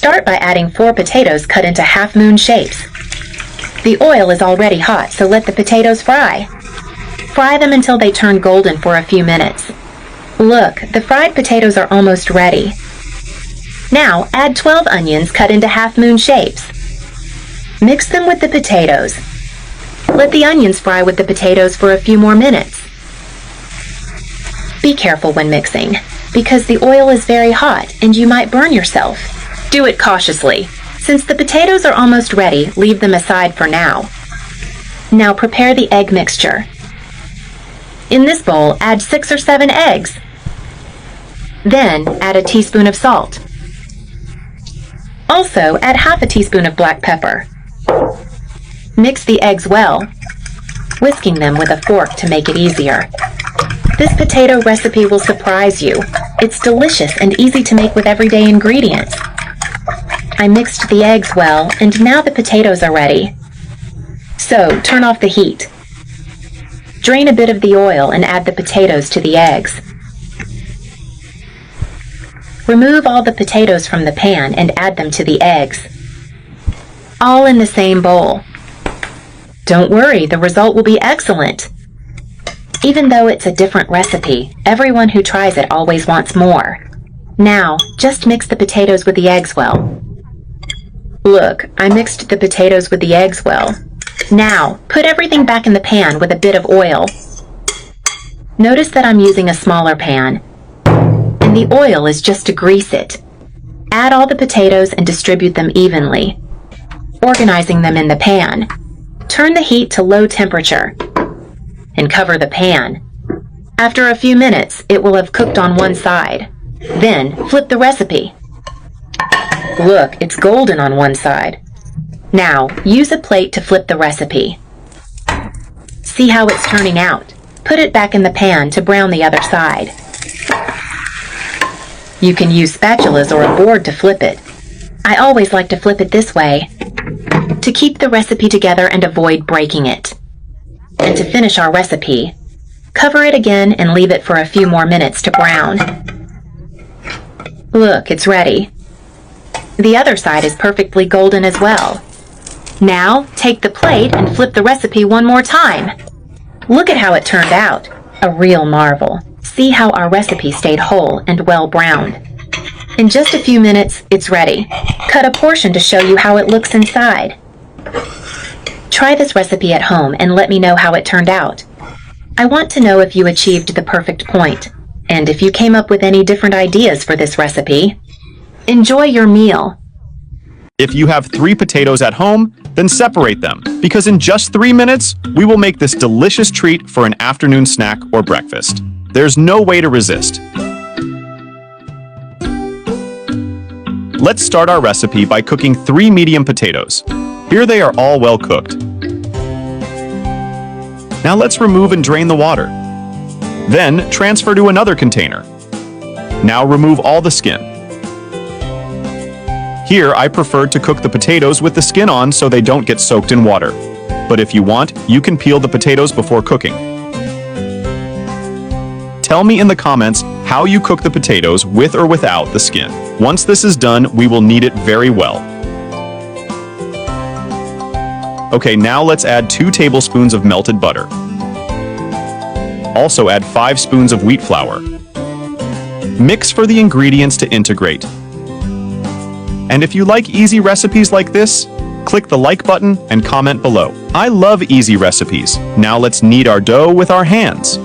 Start by adding 4 potatoes cut into half-moon shapes. The oil is already hot, so let the potatoes fry. Fry them until they turn golden for a few minutes. Look, the fried potatoes are almost ready. Now, add 12 onions cut into half-moon shapes. Mix them with the potatoes. Let the onions fry with the potatoes for a few more minutes. Be careful when mixing, because the oil is very hot and you might burn yourself. Do it cautiously. Since the potatoes are almost ready, leave them aside for now. Now prepare the egg mixture. In this bowl, add 6 or 7 eggs. Then, add a teaspoon of salt. Also, add half a teaspoon of black pepper. Mix the eggs well, whisking them with a fork to make it easier. This potato recipe will surprise you. It's delicious and easy to make with everyday ingredients. I mixed the eggs well, and now the potatoes are ready. So, turn off the heat. Drain a bit of the oil and add the potatoes to the eggs. Remove all the potatoes from the pan and add them to the eggs. All in the same bowl. Don't worry, the result will be excellent. Even though it's a different recipe, everyone who tries it always wants more. Now, just mix the potatoes with the eggs well. Look, I mixed the potatoes with the eggs well. Now, put everything back in the pan with a bit of oil. Notice that I'm using a smaller pan, and the oil is just to grease it. Add all the potatoes and distribute them evenly, organizing them in the pan. Turn the heat to low temperature and cover the pan. After a few minutes, it will have cooked on one side. Then, flip the recipe. Look, it's golden on one side. Now, use a plate to flip the recipe. See how it's turning out. Put it back in the pan to brown the other side. You can use spatulas or a board to flip it. I always like to flip it this way, to keep the recipe together and avoid breaking it. And to finish our recipe, cover it again and leave it for a few more minutes to brown. Look, it's ready. The other side is perfectly golden as well. Now, take the plate and flip the recipe one more time. Look at how it turned out. A real marvel. See how our recipe stayed whole and well browned. In just a few minutes, it's ready. Cut a portion to show you how it looks inside. Try this recipe at home and let me know how it turned out. I want to know if you achieved the perfect point, and if you came up with any different ideas for this recipe. Enjoy your meal. If you have 3 potatoes at home, then separate them, because in just 3 minutes, we will make this delicious treat for an afternoon snack or breakfast. There's no way to resist. Let's start our recipe by cooking 3 medium potatoes. Here they are all well cooked. Now let's remove and drain the water. Then transfer to another container. Now remove all the skin. Here I prefer to cook the potatoes with the skin on so they don't get soaked in water. But if you want, you can peel the potatoes before cooking. Tell me in the comments how you cook the potatoes with or without the skin. Once this is done, we will knead it very well. Okay, now let's add 2 tablespoons of melted butter. Also add 5 spoons of wheat flour. Mix for the ingredients to integrate. And if you like easy recipes like this, click the like button and comment below. I love easy recipes. Now let's knead our dough with our hands.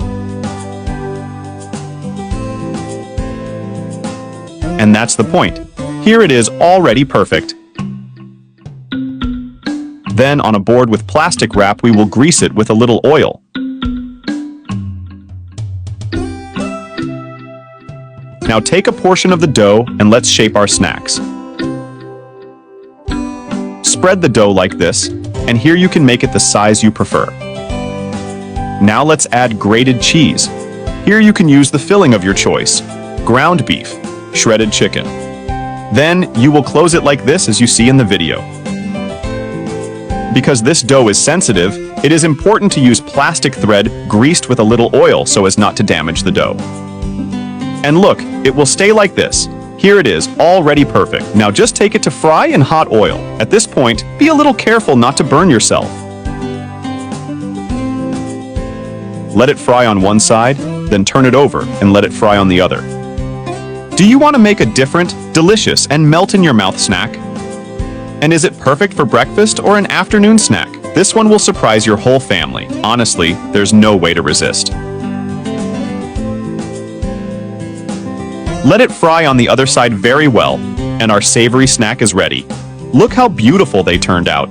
And that's the point. Here it is already perfect. Then on a board with plastic wrap, we will grease it with a little oil. Now take a portion of the dough and let's shape our snacks. Spread the dough like this, and here you can make it the size you prefer. Now let's add grated cheese. Here you can use the filling of your choice: ground beef, shredded chicken. Then you will close it like this as you see in the video. Because this dough is sensitive, it is important to use plastic thread greased with a little oil so as not to damage the dough. And look, it will stay like this. Here it is, already perfect. Now just take it to fry in hot oil. At this point, be a little careful not to burn yourself. Let it fry on one side, then turn it over and let it fry on the other. Do you want to make a different, delicious, and melt-in-your-mouth snack? And is it perfect for breakfast or an afternoon snack? This one will surprise your whole family. Honestly, there's no way to resist. Let it fry on the other side very well, and our savory snack is ready. Look how beautiful they turned out.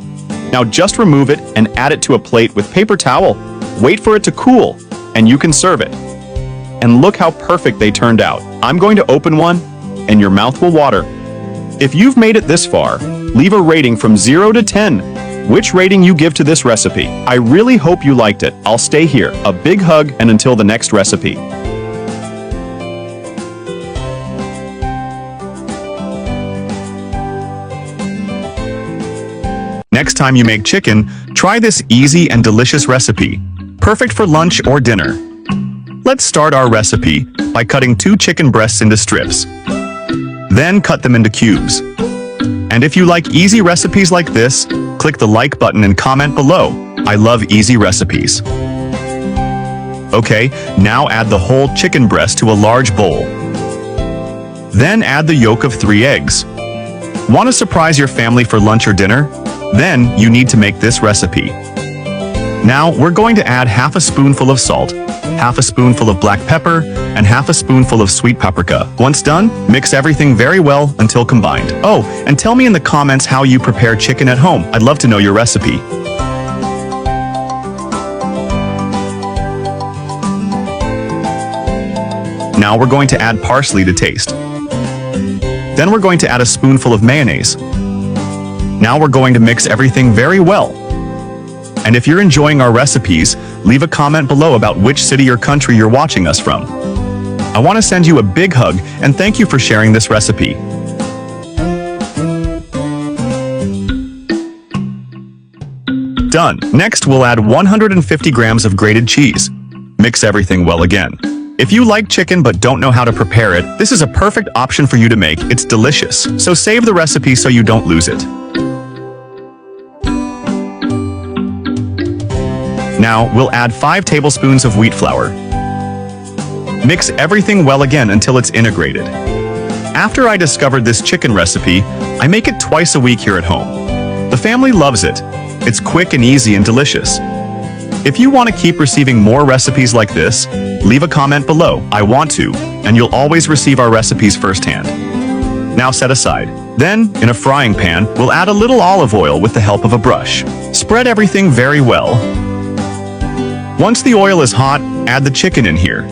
Now just remove it and add it to a plate with paper towel. Wait for it to cool, and you can serve it. And look how perfect they turned out. I'm going to open one, and your mouth will water. If you've made it this far, leave a rating from 0 to 10. Which rating you give to this recipe? I really hope you liked it. I'll stay here. A big hug, and until the next recipe. Next time you make chicken, try this easy and delicious recipe. Perfect for lunch or dinner. Let's start our recipe by cutting 2 chicken breasts into strips. Then cut them into cubes. And if you like easy recipes like this, click the like button and comment below. I love easy recipes. Okay, now add the whole chicken breast to a large bowl. Then add the yolk of 3 eggs. Want to surprise your family for lunch or dinner? Then you need to make this recipe. Now we're going to add half a spoonful of salt, half a spoonful of black pepper, and half a spoonful of sweet paprika. Once done, mix everything very well until combined. Oh, and tell me in the comments how you prepare chicken at home. I'd love to know your recipe. Now we're going to add parsley to taste. Then we're going to add a spoonful of mayonnaise. Now we're going to mix everything very well. And if you're enjoying our recipes, leave a comment below about which city or country you're watching us from. I want to send you a big hug and thank you for sharing this recipe. Done. Next, we'll add 150 grams of grated cheese. Mix everything well again. If you like chicken but don't know how to prepare it, this is a perfect option for you to make. It's delicious. So save the recipe so you don't lose it. Now, we'll add 5 tablespoons of wheat flour. Mix everything well again until it's integrated. After I discovered this chicken recipe, I make it twice a week here at home. The family loves it. It's quick and easy and delicious. If you want to keep receiving more recipes like this, leave a comment below. I want to, and you'll always receive our recipes firsthand. Now set aside. Then, in a frying pan, we'll add a little olive oil with the help of a brush. Spread everything very well. Once the oil is hot, add the chicken in here.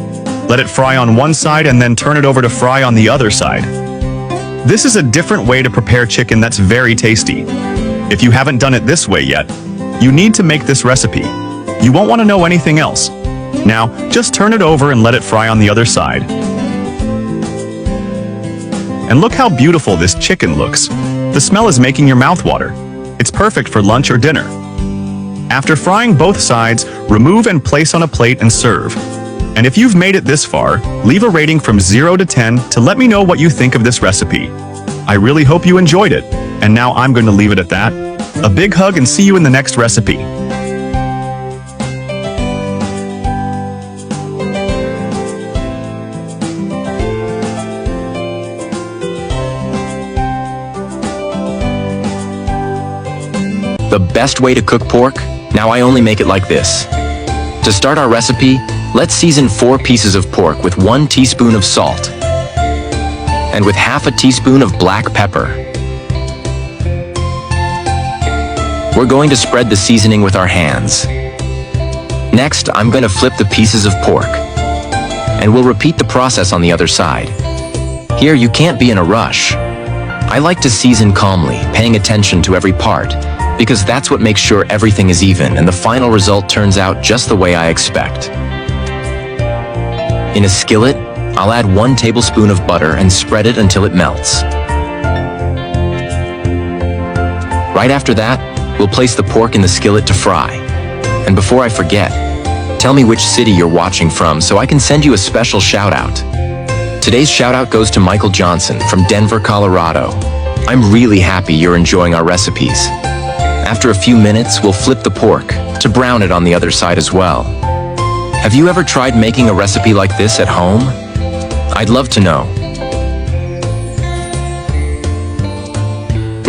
Let it fry on one side and then turn it over to fry on the other side. This is a different way to prepare chicken that's very tasty. If you haven't done it this way yet, you need to make this recipe. You won't want to know anything else. Now, just turn it over and let it fry on the other side. And look how beautiful this chicken looks. The smell is making your mouth water. It's perfect for lunch or dinner. After frying both sides, remove and place on a plate and serve. And if you've made it this far, leave a rating from 0 to 10 to let me know what you think of this recipe. I really hope you enjoyed it. And now I'm going to leave it at that. A big hug and see you in the next recipe. The best way to cook pork? Now I only make it like this. To start our recipe, let's season 4 pieces of pork with 1 teaspoon of salt and with half a teaspoon of black pepper. We're going to spread the seasoning with our hands. Next, I'm going to flip the pieces of pork, and we'll repeat the process on the other side. Here, you can't be in a rush. I like to season calmly, paying attention to every part, because that's what makes sure everything is even and the final result turns out just the way I expect. In a skillet, I'll add 1 tablespoon of butter and spread it until it melts. Right after that, we'll place the pork in the skillet to fry. And before I forget, tell me which city you're watching from so I can send you a special shout out. Today's shoutout goes to Michael Johnson from Denver, Colorado. I'm really happy you're enjoying our recipes. After a few minutes, we'll flip the pork to brown it on the other side as well. Have you ever tried making a recipe like this at home? I'd love to know.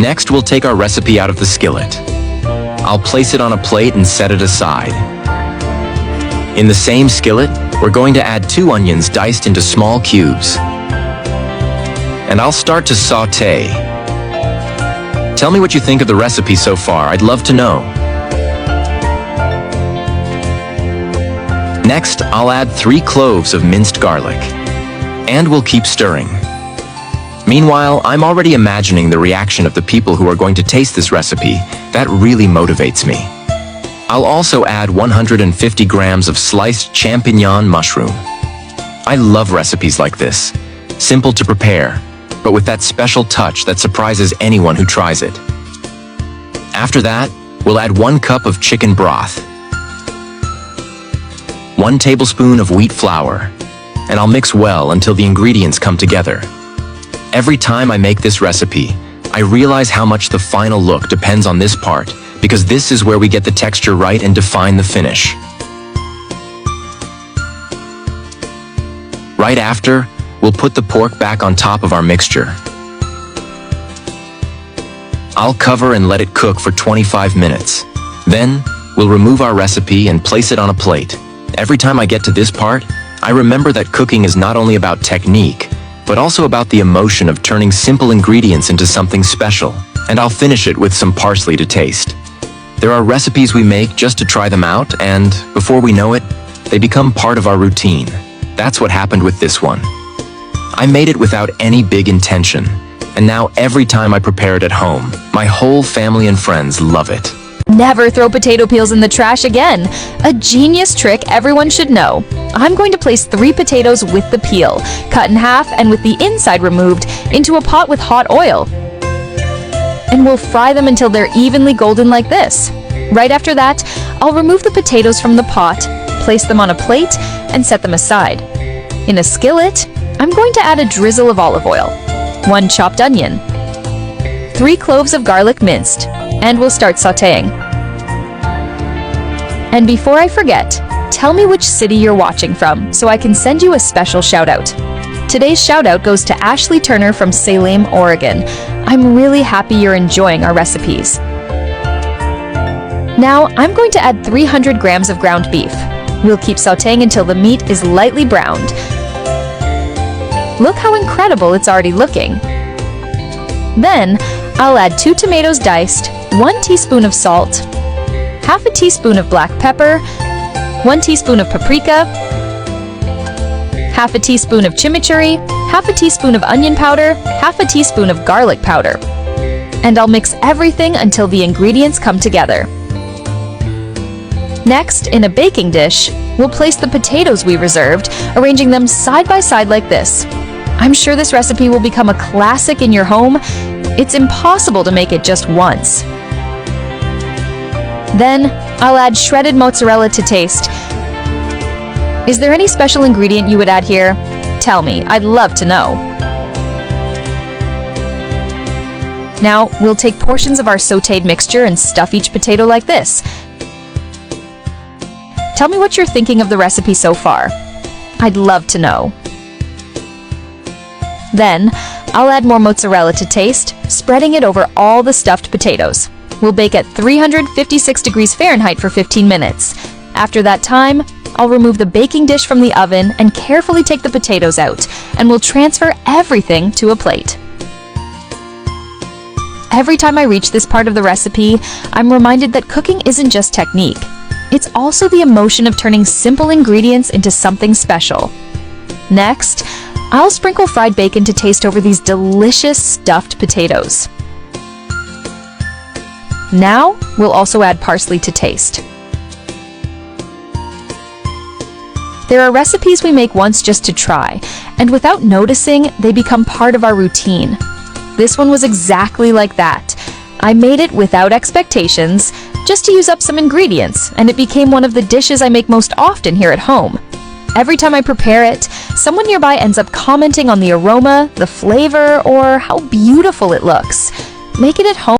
Next, we'll take our recipe out of the skillet. I'll place it on a plate and set it aside. In the same skillet, we're going to add 2 onions diced into small cubes. And I'll start to sauté. Tell me what you think of the recipe so far. I'd love to know. Next, I'll add 3 cloves of minced garlic. And we'll keep stirring. Meanwhile, I'm already imagining the reaction of the people who are going to taste this recipe. That really motivates me. I'll also add 150 grams of sliced champignon mushroom. I love recipes like this. Simple to prepare, but with that special touch that surprises anyone who tries it. After that, we'll add 1 cup of chicken broth, 1 tablespoon of wheat flour, and I'll mix well until the ingredients come together. Every time I make this recipe, I realize how much the final look depends on this part, because this is where we get the texture right and define the finish. Right after, we'll put the pork back on top of our mixture. I'll cover and let it cook for 25 minutes. Then, we'll remove our recipe and place it on a plate. Every time I get to this part, I remember that cooking is not only about technique, but also about the emotion of turning simple ingredients into something special. And I'll finish it with some parsley to taste. There are recipes we make just to try them out, and before we know it, they become part of our routine. That's what happened with this one. I made it without any big intention, and now every time I prepare it at home, my whole family and friends love it. Never throw potato peels in the trash again. A genius trick everyone should know. I'm going to place 3 potatoes with the peel, cut in half and with the inside removed, into a pot with hot oil. And we'll fry them until they're evenly golden like this. Right after that, I'll remove the potatoes from the pot, place them on a plate, and set them aside. In a skillet, I'm going to add a drizzle of olive oil, 1 chopped onion, 3 cloves of garlic minced, and we'll start sautéing. And before I forget, tell me which city you're watching from so I can send you a special shout-out. Today's shout-out goes to Ashley Turner from Salem, Oregon. I'm really happy you're enjoying our recipes. Now, I'm going to add 300 grams of ground beef. We'll keep sautéing until the meat is lightly browned. Look how incredible it's already looking. Then, I'll add 2 tomatoes diced, 1 teaspoon of salt, half a teaspoon of black pepper, 1 teaspoon of paprika, half a teaspoon of chimichurri, half a teaspoon of onion powder, half a teaspoon of garlic powder. And I'll mix everything until the ingredients come together. Next, in a baking dish, we'll place the potatoes we reserved, arranging them side by side like this. I'm sure this recipe will become a classic in your home. It's impossible to make it just once. Then, I'll add shredded mozzarella to taste. Is there any special ingredient you would add here? Tell me, I'd love to know. Now, we'll take portions of our sautéed mixture and stuff each potato like this. Tell me what you're thinking of the recipe so far. I'd love to know. Then, I'll add more mozzarella to taste, spreading it over all the stuffed potatoes. We'll bake at 356 degrees Fahrenheit for 15 minutes. After that time, I'll remove the baking dish from the oven and carefully take the potatoes out, and we'll transfer everything to a plate. Every time I reach this part of the recipe, I'm reminded that cooking isn't just technique. It's also the emotion of turning simple ingredients into something special. Next, I'll sprinkle fried bacon to taste over these delicious stuffed potatoes. Now, we'll also add parsley to taste. There are recipes we make once just to try, and without noticing, they become part of our routine. This one was exactly like that. I made it without expectations, just to use up some ingredients, and it became one of the dishes I make most often here at home. Every time I prepare it, someone nearby ends up commenting on the aroma, the flavor, or how beautiful it looks. Make it at home.